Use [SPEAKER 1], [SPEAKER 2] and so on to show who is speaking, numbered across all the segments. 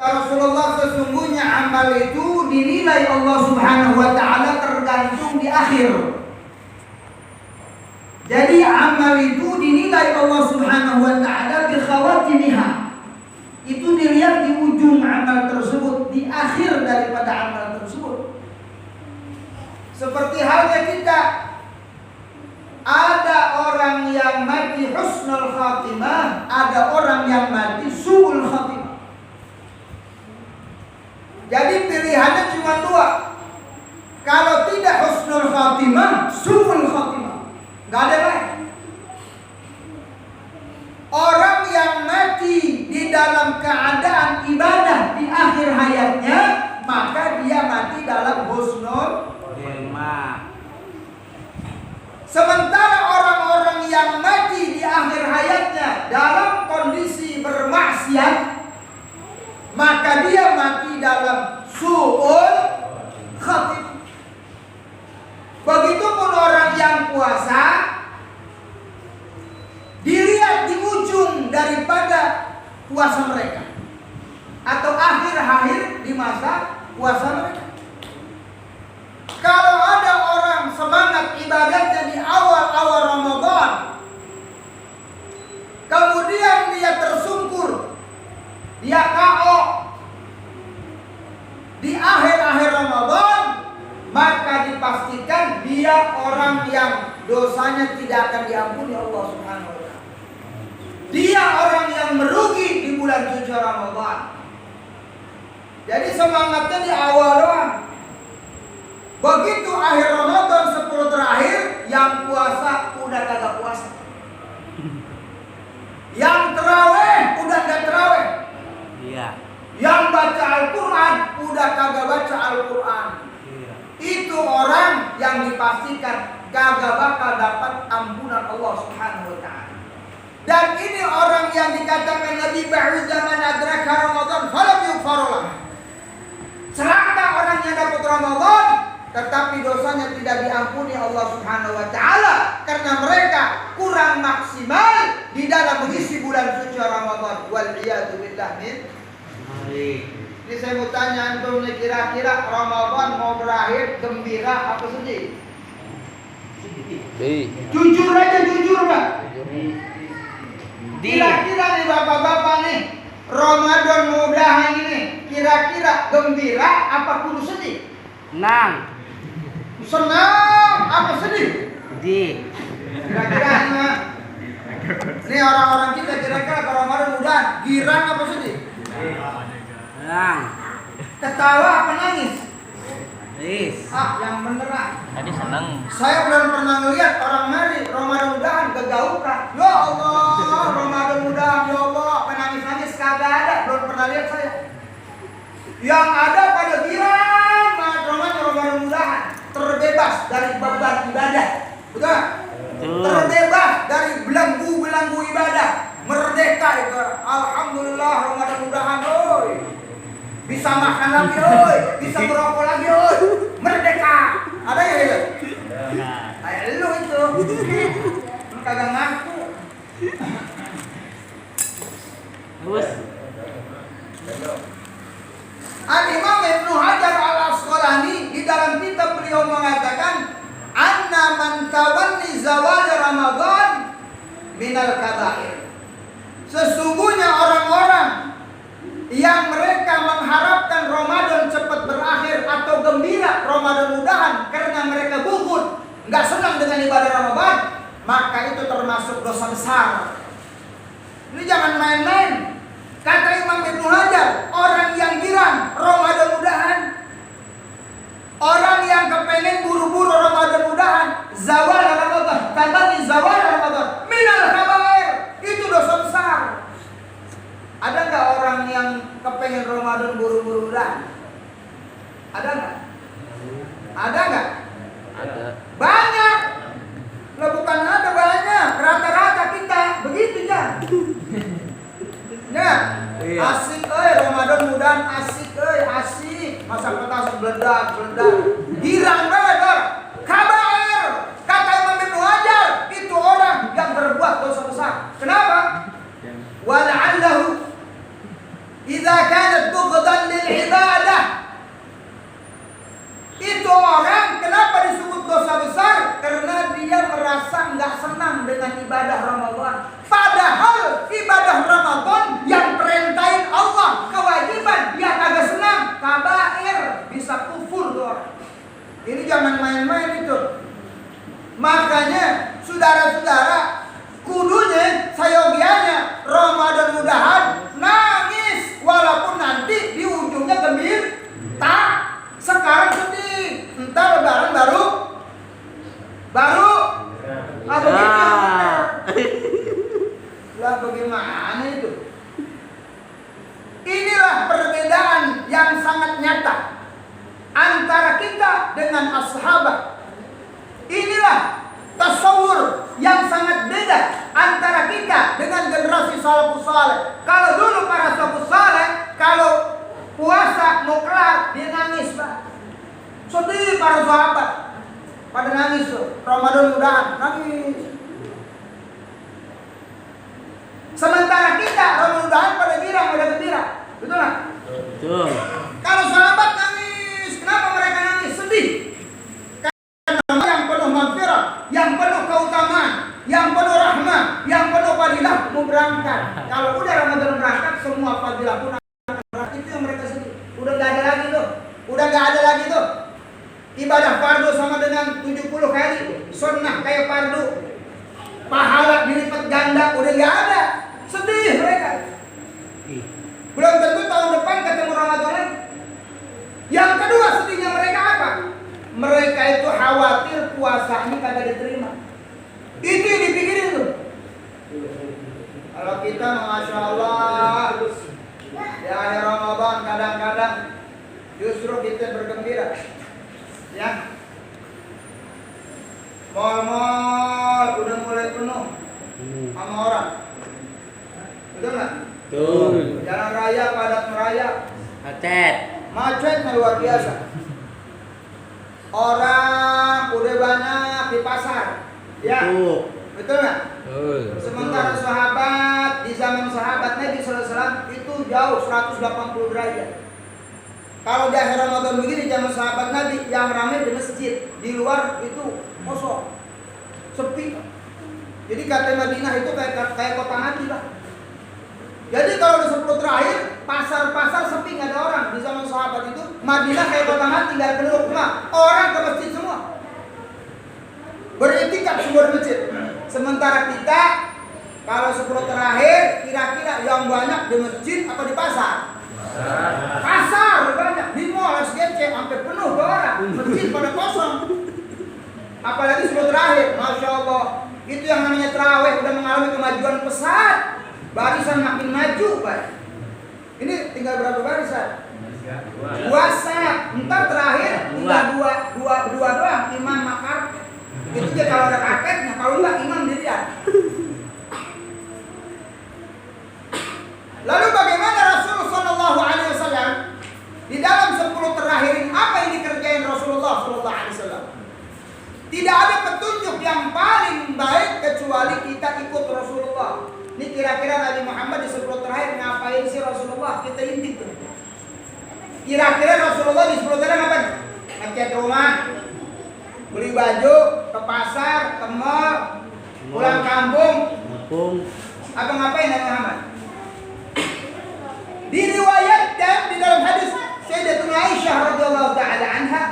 [SPEAKER 1] Rasulullah, sesungguhnya amal itu dinilai Allah Subhanahu wa ta'ala tergantung di akhir. Jadi amal itu dinilai Allah Subhanahu wa ta'ala bi khawatimiha. Itu dilihat di ujung amal tersebut, di akhir daripada amal tersebut. Seperti halnya kita, ada orang yang mati husnul khatimah, ada orang yang mati su'ul khatimah. Jadi pilihannya cuma dua. Kalau tidak husnul khatimah, su'ul khatimah. Gak ada lain. Orang yang mati di dalam keadaan ibadah di akhir hayatnya, maka dia mati dalam husnul khatimah. Sementara orang-orang yang mati di akhir hayatnya dalam kondisi bermaksiat, maka dia mati dalam su'ul khatimah. Begitupun orang yang puasa, dilihat di ujung daripada puasa mereka atau akhir-akhir di masa puasa mereka. Kalau ada orang semangat ibadahnya di awal-awal Ramadan, kemudian dia tersungkur, dia KO di akhir-akhir Ramadan, maka dipastikan dia orang yang dosanya tidak akan diampuni Allah Subhanahu wa ta'ala. Dia orang yang merugi di bulan suci Ramadan. Jadi semangatnya di awal doang. Begitu akhir Ramadan 10 terakhir, yang puasa udah kagak puasa, yang terawih udah gak terawih, yang baca Al-Quran udah kagak baca Al-Quran. Itu orang yang dipastikan kagak bakal dapat ampunan Allah Subhanahu wa ta'ala. Dan ini orang yang dikatakan Nabi ba'u zaman adraka Ramadan falam yughfarullah. Celaka orang yang dapat Ramadan tetapi dosanya tidak diampuni Allah Subhanahu wa ta'ala, karena mereka kurang maksimal di dalam mengisi bulan suci Ramadan. Wal iyadu billah min. Ini saya mau tanya antum nih, kira-kira Ramadan mau berakhir gembira apa sedih? Jujur aja, jujur Pak. Kira-kira nih bapak-bapak nih, Ramadan mau berakhir ini, kira-kira gembira apa kudu sedih? Senang apa sedih?
[SPEAKER 2] Sedih.
[SPEAKER 1] Kira-kira ini orang-orang kita, kira-kira kalau Ramadan udah girang apa sedih?
[SPEAKER 2] Senang.
[SPEAKER 1] Ketawa apa nangis?
[SPEAKER 2] Nangis.
[SPEAKER 1] Yang bener
[SPEAKER 2] Tadi senang.
[SPEAKER 1] Saya belum pernah ngeliat orang mari Ramadan udahan gegaukan. Ya Allah, Ramadan udahan, ya Allah, penangis-nangis kagak ada, belum pernah lihat saya. Yang ada pada girang banget Ramadan udahan, terbebas dari beban ibadah. Betul? Terbebas dari belenggu-belenggu ibadah. Merdeka itu. Alhamdulillah Ramadan udahan, oi. Bisa makan lagi, oi. Bisa merokok lagi, oi. Merdeka. Ada ya itu? Kayak lu itu. Lu kagak ngaku.
[SPEAKER 2] Terus
[SPEAKER 1] Al-Imam Ibnu Hajar Al-Asqalani di dalam kitab beliau mengatakan, anna man tawanni zawal Ramadan minal kabair. Sesungguhnya orang-orang yang mereka mengharapkan Ramadan cepat berakhir atau gembira Ramadan udahan karena mereka bukhul, nggak senang dengan ibadah Ramadan, maka itu termasuk dosa besar. Ini jangan main-main. Kata Imam Ibnu Hajar, orang yang girang Ramadan udahan, orang yang kepengen buru-buru Ramadan udahan, zawal Ramadan, tabani zawal Ramadan, minal kabair, itu dosa besar. Ada nggak orang yang kepengen Ramadan buru-buru udahan? Ada nggak? Ada nggak?
[SPEAKER 2] ada.
[SPEAKER 1] Banyak. Lah bukan ada banyak, rata-rata kita begitu ya. Ya, asik Ramadan mudahan asik asik. Masa petas beledak. Girang banget orang. Kabar. Kata Imam Ibnu Hajar, itu orang yang berbuat dosa besar. Kenapa? Wala'allahu idza kanat bughd merasa nggak senang dengan ibadah Ramadan. Padahal ibadah Ramadan yang perintahin Allah, kewajiban, dia kagak senang, kabair, bisa kufur tuh orang. Ini jangan main-main itu. Makanya saudara-saudara, kudunya sayogianya Ramadan mudahan nangis, walaupun nanti di ujungnya gembira. Sekarang sedih, entar lebaran baru begitu. Lah bagaimana itu? Inilah perbedaan yang sangat nyata antara kita dengan as-sahabat. Inilah tasawur yang sangat beda antara kita dengan generasi salafus saleh. Kalau dulu para salafus saleh, kalau puasa mau kelar dia nangis, Pak. Sedih para sahabat. Pada nangis tuh. Ramadan mudahan nangis. Sementara kita Ramadan mudahan pada girang, pada gembira. Betul nggak?
[SPEAKER 2] Betul.
[SPEAKER 1] Kalau sahabat nangis, kenapa mereka nangis? Sedih. Karena yang penuh maghfirah, yang penuh keutamaan, yang penuh rahmah, yang penuh fadilah mau berangkat. Kalau udah Ramadan berangkat, semua fadilah pun akan berangkat. Itu yang mereka sedih. Udah nggak ada lagi tuh. Ibadah fardu sama dengan 70 kali. Sunnah kayak fardu. Pahala dilipat ganda udah nggak ada. Sedih mereka. Belum tentu tahun depan ketemu Ramadan lagi. Yang kedua sedihnya mereka apa? Mereka itu khawatir puasanya kagak diterima. Itu yang dipikirin tuh. Kalau kita Masya Allah di akhir Ramadan kadang-kadang justru kita bergembira. Ya, mal-mal udah mulai penuh sama orang. Betul nggak?
[SPEAKER 2] Betul.
[SPEAKER 1] Jalan raya padat merayap. Macetnya luar biasa. Orang udah banyak di pasar. Ya, betul nggak?
[SPEAKER 2] Betul.
[SPEAKER 1] Sementara sahabat di zaman sahabat Nabi SAW itu jauh 180 derajat. Kalau di akhir Ramadan begini zaman sahabat Nabi yang ramai di masjid, di luar itu kosong, sepi. Jadi kata Madinah itu kayak kota mati lah. Jadi kalau di 10 terakhir pasar-pasar sepi, nggak ada orang. Di zaman sahabat itu Madinah kayak kota mati, nggak ada penduduk, orang ke masjid semua. Beriktikaf semua di masjid. Sementara kita kalau 10 terakhir kira-kira yang banyak di masjid atau di pasar? Pasar banyak, di mall SGC sampai penuh ke orang, masjid pada kosong. Apalagi 10 terakhir, Masya Allah. Itu yang namanya terawih udah mengalami kemajuan pesat. Barisan makin maju, Pak. Ini tinggal berapa barisan? Puasa, ntar terakhir tinggal dua doang, imam makar. Itu dia kalau ada kakeknya, kalau enggak imam dirian. Lalu bagaimana Rasulullah Shallallahu Alaihi Wasallam di dalam 10 terakhir ini apa yang dikerjain Rasulullah Shallallahu Alaihi Wasallam? Tidak ada petunjuk yang paling baik kecuali kita ikut Rasulullah. Ini kira-kira Nabi Muhammad di 10 terakhir ngapain sih Rasulullah? Kita intip. Kira-kira Rasulullah di 10 terakhir ngapain? Ngecat rumah, beli baju, ke pasar, ke mall, pulang kampung. Apa ngapain Nabi Muhammad? Diriwayatkan di dalam hadis Sayyidatuna Aisyah radhiyallahu taala anha,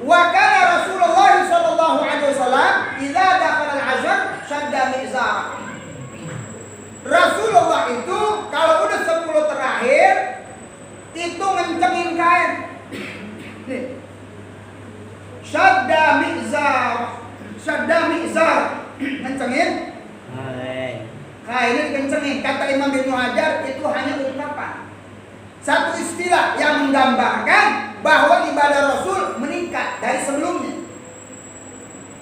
[SPEAKER 1] wa kana Rasulullah sallallahu alaihi wasallam idza dakhala al-'ashr shadda mizara. Rasulullah itu kalau udah 10 terakhir itu ngencengin kain. Nih. Shadda mizar, ngencengin. Kainnya dikencengin. Kata Imam Ibnu Hajar itu hanya ungkapan. Satu istilah yang menggambarkan bahwa ibadah Rasul meningkat dari sebelumnya.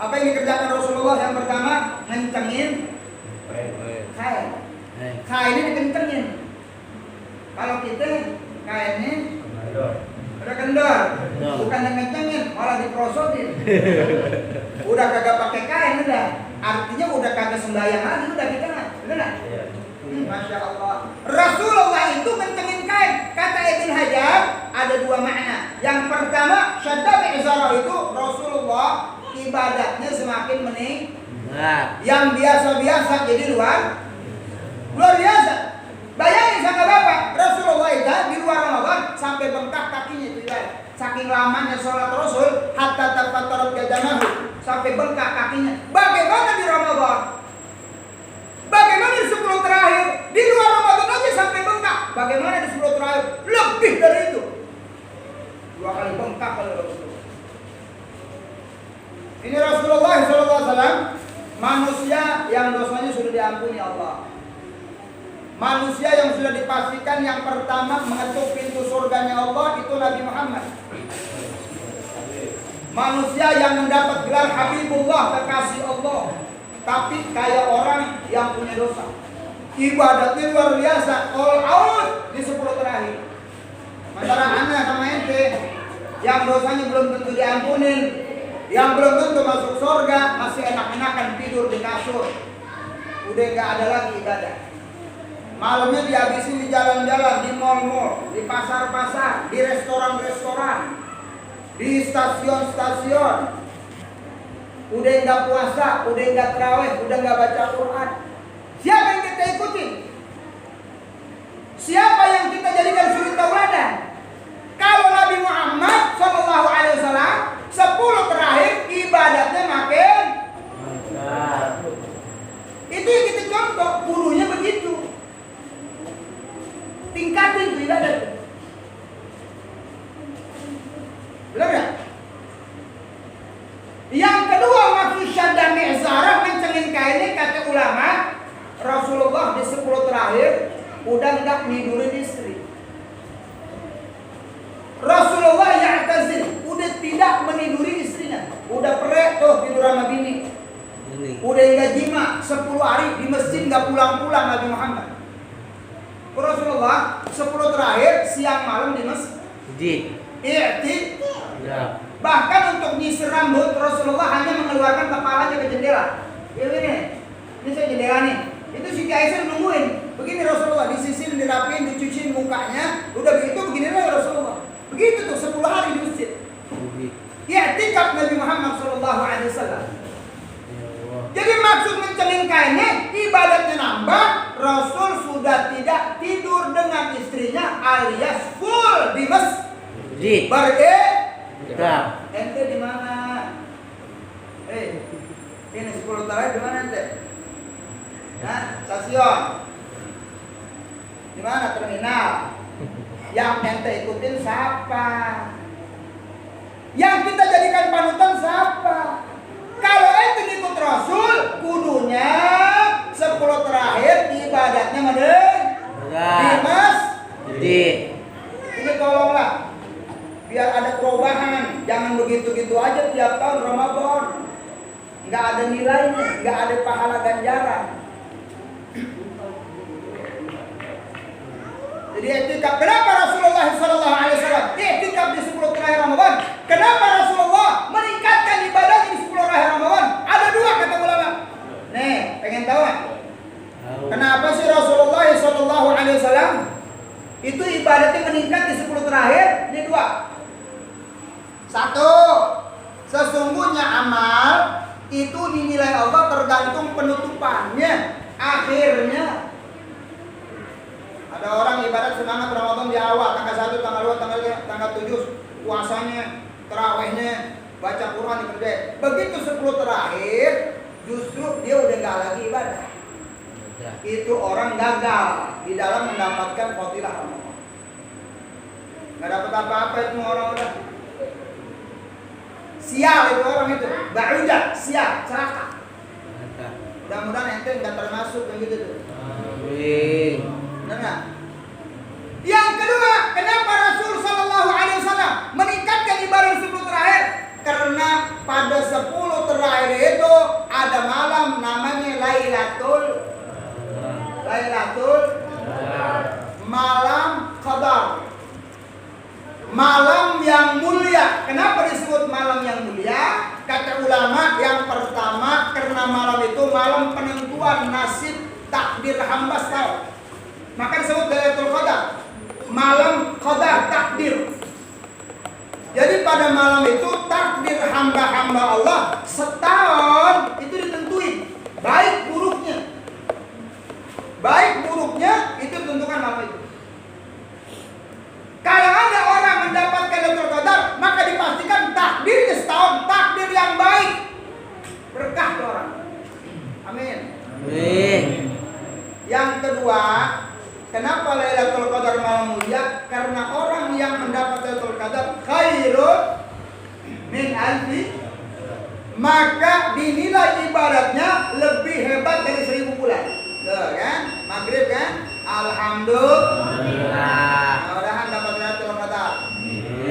[SPEAKER 1] Apa yang dikerjakan Rasulullah yang pertama? Ngencengin kain. Kainnya dikencengin. Kalau kita kainnya udah kendor, bukan yang ngencengin, malah diprosotin. Udah kagak pakai kain udah. Artinya udah kagak sembahyang lagi udah kita nggak, benar nggak? Masya Allah. Rasulullah itu kencengin kain. Kata Ibn Hajar ada dua makna. Yang pertama, syadda bi'izarah itu Rasulullah ibadahnya semakin
[SPEAKER 2] Nah.
[SPEAKER 1] Yang biasa-biasa jadi luar biasa. Bayangin sama Bapak, Rasulullah itu di luar Ramadan sampai bengkak kakinya itu ya. Saking lamanya sholat Rasul, hatta tafattarat qadamahu, sampai bengkak kakinya. Bagaimana di Ramadan? Bagaimana di 10 terakhir? Di luar Ramadan aja sampai bengkak. Bagaimana di 10 terakhir? Lebih dari itu. 2 kali bengkak kalau Rasulullah. Ini Rasulullah SAW, manusia yang dosanya sudah diampuni Allah. Manusia yang sudah dipastikan yang pertama mengetuk pintu surganya Allah itu Nabi Muhammad. Manusia yang mendapat gelar Habibullah, kekasih Allah, tapi kayak orang yang punya dosa. Ibadatnya luar biasa, all out di 10 terakhir. Antara anak sama ente yang dosanya belum tentu diampunin, yang belum tentu masuk surga, masih enak-enakan tidur di kasur. Udah gak ada lagi ibadah. Malamnya dihabisin di jalan-jalan, di mal-mal, di pasar-pasar, di restoran-restoran, di stasiun-stasiun. Udah nggak puasa, udah nggak tarawih, udah nggak baca Quran. Siapa yang kita ikutin? Siapa yang kita jadikan suri tauladan? Kalau Nabi Muhammad SAW 10 terakhir ibadatnya makin mantap. Itu yang kita contoh, gurunya begitu. Tingkatin tuh ibadat. Benar nggak? Yang kedua maksud syadda mi'zarah kencengin kainnya kata ulama, Rasulullah di 10 terakhir udah nggak nidurin istri. Rasulullah ya'tazil, udah tidak meniduri istrinya. Udah perek tuh tidur sama bini. Udah nggak jima 10 hari di masjid nggak pulang-pulang Nabi Muhammad. Rasulullah 10 terakhir siang malam di masjid. Ya. Bahkan untuk nyisir rambut Rasulullah hanya mengeluarkan kepalanya ke jendela. Ini saya jendela nih. Itu Siti Aisyah nungguin. Begini Rasulullah disisir, dirapiin, dicuciin mukanya. Udah begitu beginilah Rasulullah. Begitu tuh 10 hari di masjid. I'tikaf Nabi Muhammad SAW. Jadi maksud mencengin kainnya, ibadatnya nambah. Rasul sudah tidak tidur dengan istrinya alias full di masjid. Berarti ente di mana? Ini 10 terakhir di mana ente? Nah, stasiun. Di mana terminal? Yang ente ikutin siapa? Yang kita jadikan panutan siapa? Kalau ente ikut Rasul, kudunya 10 terakhir ibadatnya mending di masjid. Ini tolonglah, biar ada perubahan. Jangan begitu-gitu aja tiap tahun Ramadan. Nggak ada nilainya, nggak ada pahala ganjaran. Jadi i'tikaf. Kenapa Rasulullah SAW i'tikaf di 10 terakhir Ramadan? Kenapa Rasulullah meningkatkan ibadah di 10 terakhir Ramadan? Ada 2 kata ulama. Nih, pengen tahu kan? Kenapa sih Rasulullah SAW itu ibadatnya meningkat di 10 terakhir? Ini 2. 1, sesungguhnya amal itu dinilai Allah tergantung penutupannya, akhirnya. Ada orang ibadat semangat Ramadan di awal, tanggal 1, tanggal 2, tanggal 7, puasanya, tarawihnya, baca Quran dikerjain. Begitu 10 terakhir, justru dia udah gak lagi ibadah. Itu orang gagal di dalam mendapatkan fadilah Ramadan. Gak dapat apa-apa itu orang udah. Sial itu orang itu, ba'udah, sial, celaka. Mudah-mudahan ente gak termasuk yang gitu tuh. Amin. Benar. Yang kedua, kenapa Rasul SAW meningkatkan ibadah 10 terakhir? Karena pada 10 terakhir itu ada malam namanya Lailatul Malam Qadar. Malam yang mulia. Kenapa disebut malam yang mulia? Kata ulama, yang pertama karena malam itu malam penentuan nasib takdir hamba setahun. Maka disebut Lailatul Qadar, malam qadar takdir. Jadi pada malam itu takdir hamba-hamba Allah setahun itu ditentuin. baik buruknya itu tentukan malam itu. Kalau ada orang mendapatkan Lailatul Qadar, maka dipastikan takdirnya setahun, takdir yang baik, berkah tuh orang. Amin.
[SPEAKER 2] Amin.
[SPEAKER 1] Yang kedua, kenapa Lailatul Qadar malam mulia? Karena orang yang mendapat Lailatul Qadar khairun min alfi, maka dinilai ibadatnya lebih hebat dari 1000 bulan. Tuh kan? Maghrib kan? Alhamdulillah.